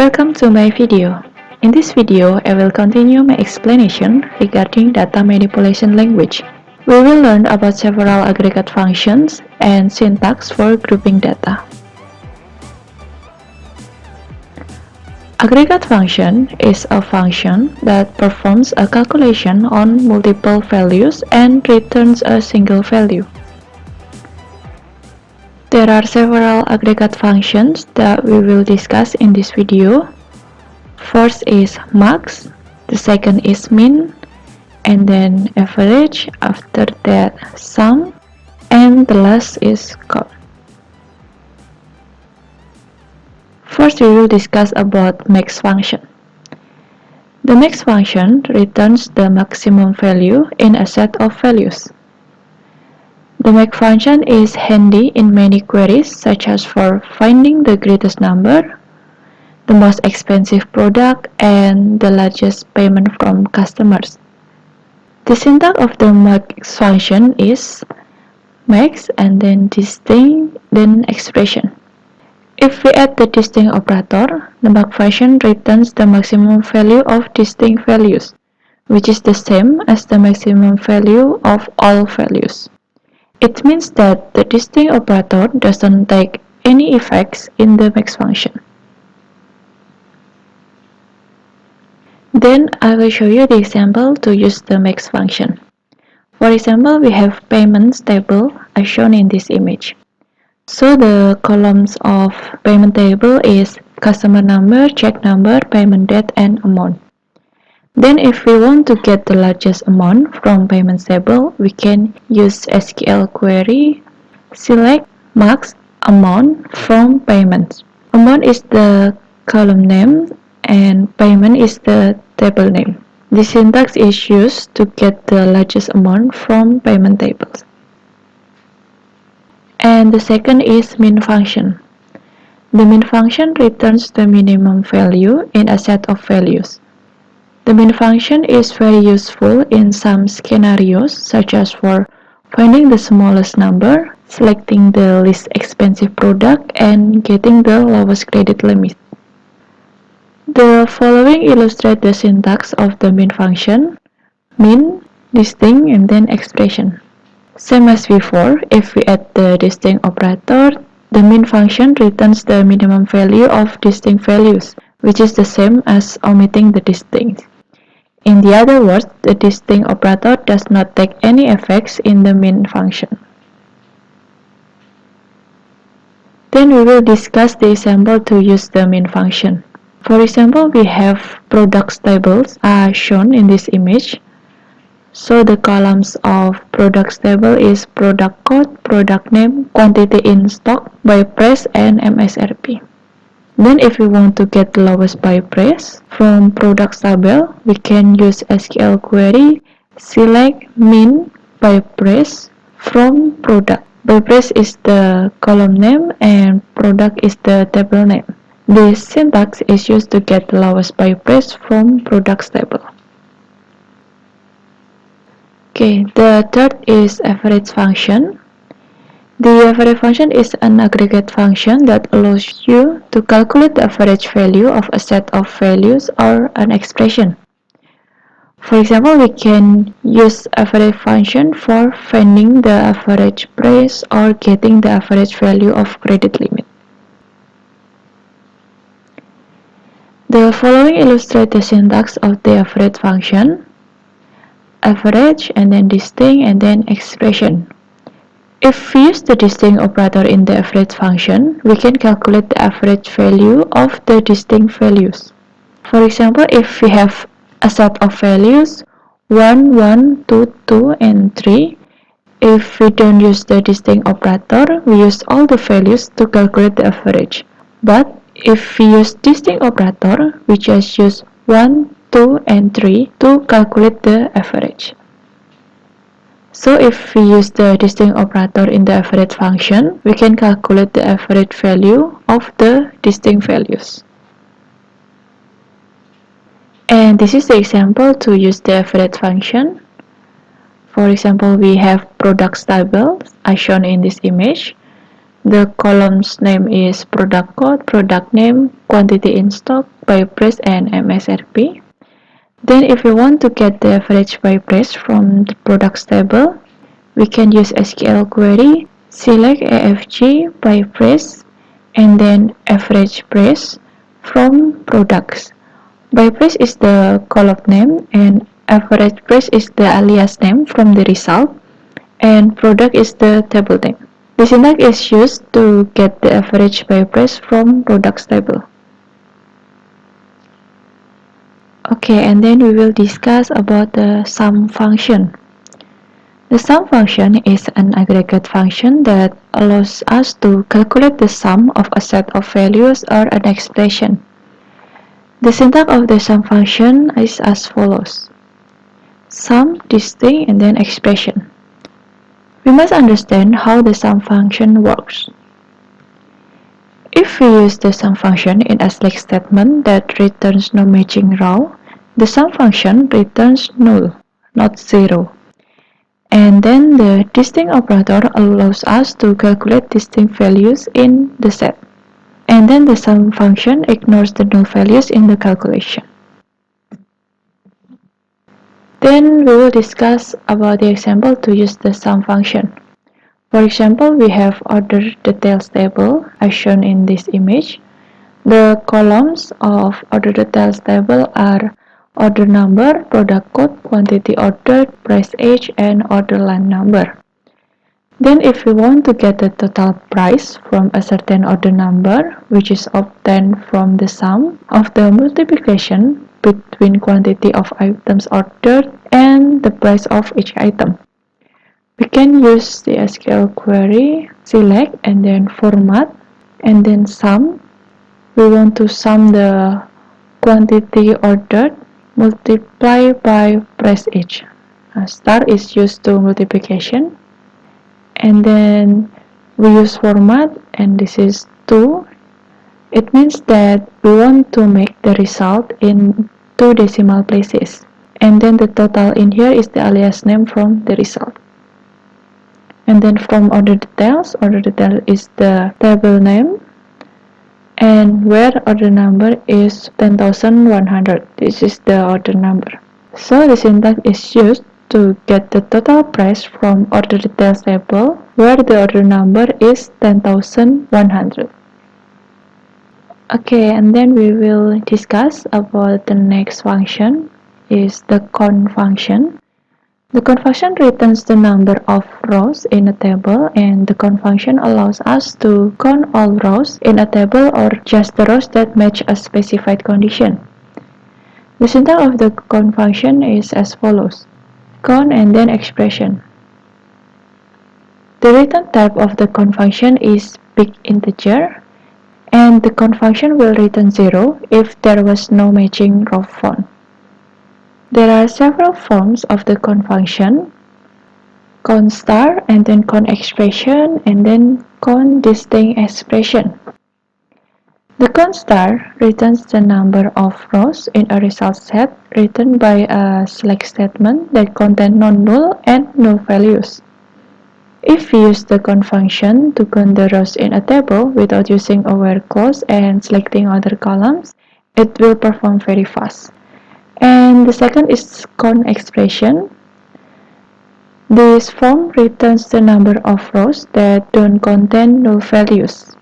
Welcome to my video. In this video, I will continue my explanation regarding data manipulation language. We will learn about several aggregate functions and syntax for grouping data. Aggregate function is a function that performs a calculation on multiple values and returns a single value. There are several aggregate functions that we will discuss in this video. First is max, the second is min, and then average, after that sum, and the last is count. First, we will discuss about max function. The max function returns the maximum value in a set of values. The max function is handy in many queries, such as for finding the greatest number, the most expensive product, and the largest payment from customers. The syntax of the max function is max and then distinct, then expression. If we add the distinct operator, the max function returns the maximum value of distinct values, which is the same as the maximum value of all values. It means that the distinct operator doesn't take any effects in the max function. Then I will show you the example to use the max function. For example, we have payments table as shown in this image. So the columns of payment table is customer number, check number, payment date, and amount. Then if we want to get the largest amount from payments table, we can use SQL query, select max amount from payments. Amount is the column name and payment is the table name. This syntax is used to get the largest amount from payment tables. And the second is min function. The min function returns the minimum value in a set of values. The min function is very useful in some scenarios, such as for finding the smallest number, selecting the least expensive product, and getting the lowest credit limit. The following illustrate the syntax of the min function: min, distinct, and then expression. Same as before, if we add the distinct operator, the min function returns the minimum value of distinct values, which is the same as omitting the distinct. In the other words, the distinct operator does not take any effects in the min function. Then we will discuss the example to use the min function. For example, we have products tables as shown in this image. So the columns of products table is product code, product name, quantity in stock, by price, and MSRP. Then if we want to get the lowest by price from products table, we can use SQL query, select min by price from product. By price is the column name and product is the table name. This syntax is used to get the lowest by price from products table. Okay, the third is average function. The average function is an aggregate function that allows you to calculate the average value of a set of values or an expression. For example, we can use average function for finding the average price or getting the average value of credit limit. The following illustrate the syntax of the average function: average and then distinct and then expression. If we use the distinct operator in the average function, we can calculate the average value of the distinct values. For example, if we have a set of values 1, 1, 2, 2, and 3, if we don't use the distinct operator, we use all the values to calculate the average. But if we use distinct operator, we just use 1, 2, and 3 to calculate the average. So if we use the distinct operator in the average function, we can calculate the average value of the distinct values. And this is the example to use the average function. For example, we have products table as shown in this image. The column's name is product code, product name, quantity in stock, by price, and MSRP. Then if we want to get the average by price from the products table, we can use SQL query, select AFG by price, and then average price from products. By price is the column name, and average price is the alias name from the result, and product is the table name. The syntax is used to get the average by price from products table. Okay, and then we will discuss about the sum function. The sum function is an aggregate function that allows us to calculate the sum of a set of values or an expression. The syntax of the sum function is as follows: sum, distinct, and then expression. We must understand how the sum function works. If we use the sum function in a select statement that returns no matching row, the sum function returns null, not 0. And then the distinct operator allows us to calculate distinct values in the set. And then the sum function ignores the null values in the calculation. Then we will discuss about the example to use the sum function. For example, we have order details table as shown in this image. The columns of order details table are order number, product code, quantity ordered, price age, and order line number. Then if we want to get the total price from a certain order number, which is obtained from the sum of the multiplication between quantity of items ordered and the price of each item, we can use the SQL query, select, and then format, and then sum. We want to sum the quantity ordered multiply by price each. Star is used to multiplication, and then we use format, and this is 2. It means that we want to make the result in 2 decimal places, and then the total in here is the alias name from the result. And then from order detail is the table name, and where order number is 10,100. This is the order number. So the syntax is used to get the total price from order details table where the order number is 10,100. Okay, and then we will discuss about the next function is the count function. The count function returns the number of rows in a table, and the count function allows us to count all rows in a table or just the rows that match a specified condition. The syntax of the count function is as follows: count and then expression. The return type of the count function is big integer, and the count function will return 0 if there was no matching row found. There are several forms of the count function: count star, and then count expression, and then count distinct expression. The count star returns the number of rows in a result set written by a select statement that contains non-null and null values. If we use the count function to count the rows in a table without using a where clause and selecting other columns, it will perform very fast. And the second is count expression. This form returns the number of rows that don't contain null values.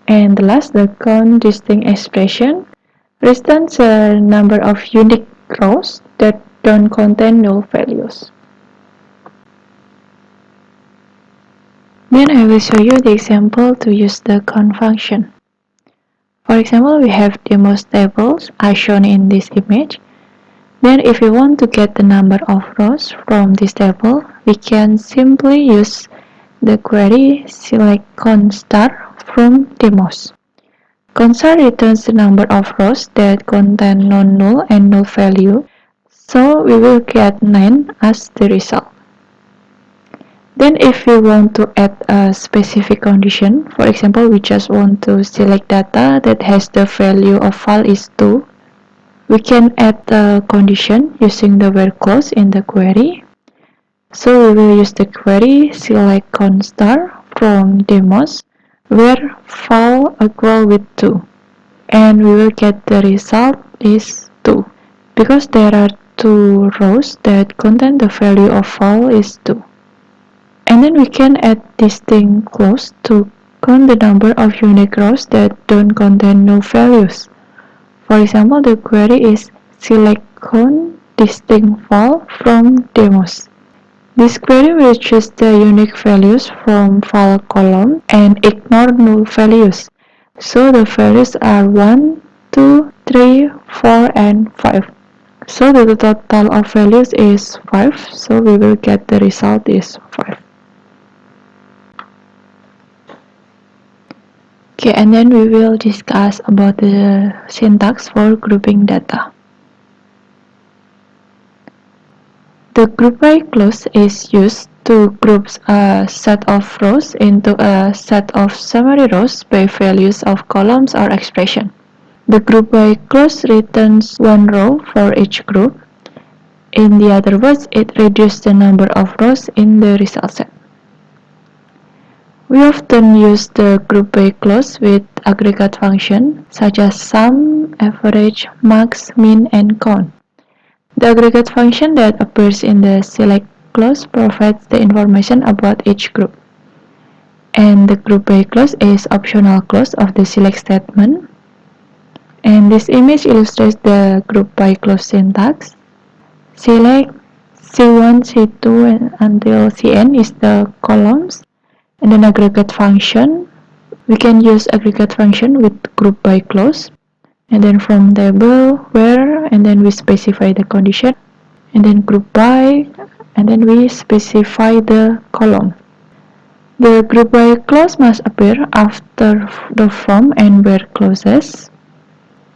And the last, the count distinct expression, returns a number of unique rows that don't contain null values. Then I will show you the example to use the count function. For example, we have the most tables as shown in this image. Then if we want to get the number of rows from this table, we can simply use the query select count star from demos. Count star returns the number of rows that contain non-null and null value, so we will get 9 as the result. Then if we want to add a specific condition, for example, we just want to select data that has the value of val is 2, we can add a condition using the where clause in the query. So we will use the query select count star from demos where val equal with 2, and we will get the result is 2 because there are two rows that contain the value of val is 2. And then we can add distinct clause to count the number of unique rows that don't contain no values. For example, the query is select count distinct val from demos. This query will choose the unique values from val column and ignore null values. So the values are 1, 2, 3, 4, and 5. So the total of values is 5, so we will get the result is 5. Okay, and then we will discuss about the syntax for grouping data. The group by clause is used to group a set of rows into a set of summary rows by values of columns or expression. The group by clause returns one row for each group. In the other words, it reduces the number of rows in the result set. We often use the group by clause with aggregate function such as sum, average, max, min, and count. The aggregate function that appears in the select clause provides the information about each group. And the group by clause is optional clause of the select statement. And this image illustrates the group by clause syntax. Select C1, C2, and until Cn is the columns. And then aggregate function, we can use aggregate function with group by clause. And then from table, where, and then we specify the condition. And then group by, and then we specify the column. The group by clause must appear after the from and where clauses.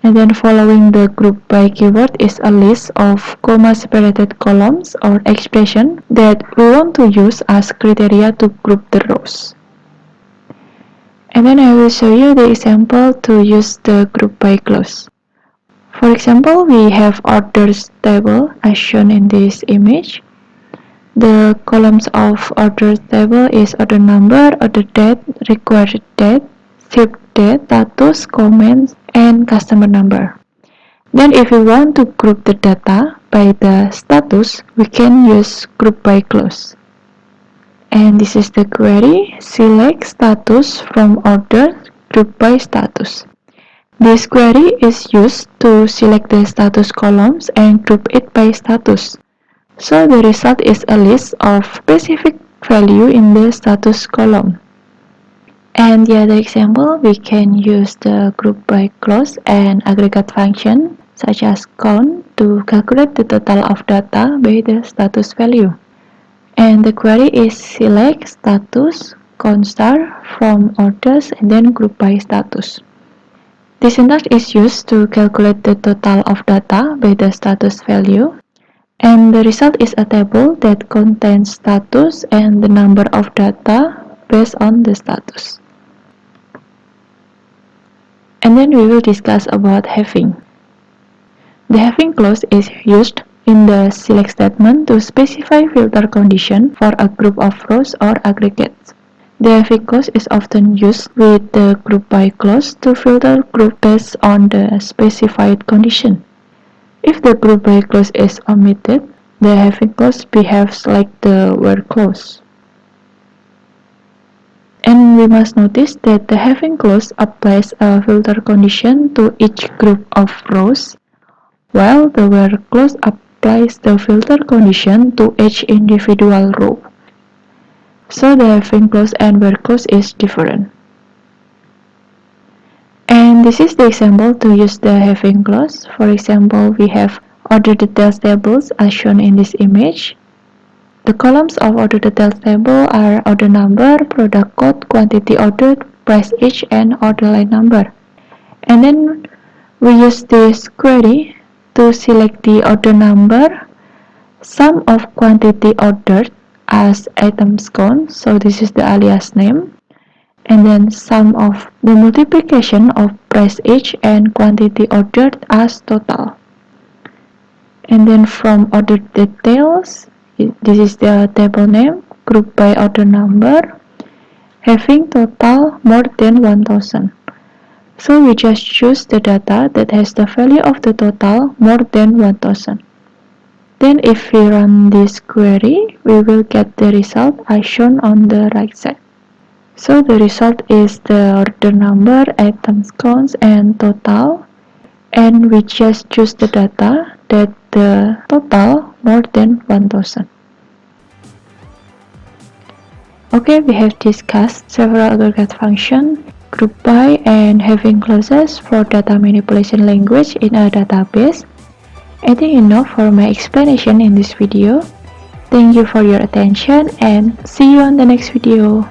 And then following the group by keyword is a list of comma-separated columns or expression that we want to use as criteria to group the rows. And then I will show you the example to use the group by clause. For example, we have orders table as shown in this image. The columns of orders table is order number, order date, required date, shipped date, status, comments, and customer number. Then if we want to group the data by the status, we can use group by clause. And this is the query, select status from order, group by status. This query is used to select the status columns and group it by status. So the result is a list of specific value in the status column. And the other example, we can use the group by clause and aggregate function such as count to calculate the total of data by the status value. And the query is select status count star from orders and then group by status. The syntax is used to calculate the total of data by the status value, and the result is a table that contains status and the number of data based on the status. And then we will discuss about having. The having clause is used in the select statement to specify filter condition for a group of rows or aggregates. The having clause is often used with the group by clause to filter group based on the specified condition. If the group by clause is omitted, the having clause behaves like the where clause. And we must notice that the having clause applies a filter condition to each group of rows, while the where clause applies the filter condition to each individual row. So the having clause and where clause is different. And this is the example to use the having clause. For example, we have order details tables as shown in this image. The columns of order details table are order number, product code, quantity ordered, price each, and order line number. And then we use this query to select the order number, sum of quantity ordered as items count, so this is the alias name, and then sum of the multiplication of price each and quantity ordered as total. And then from order details, this is the table name, group by order number, having total more than 1000. So we just choose the data that has the value of the total more than 1000. Then if we run this query, we will get the result as shown on the right side. So the result is the order number, items counts, and total. And we just choose the data that the total more than 1000. Okay, we have discussed several aggregate functions, group by, and having clauses for data manipulation language in a database. I think enough for my explanation in this video. Thank you for your attention and see you on the next video.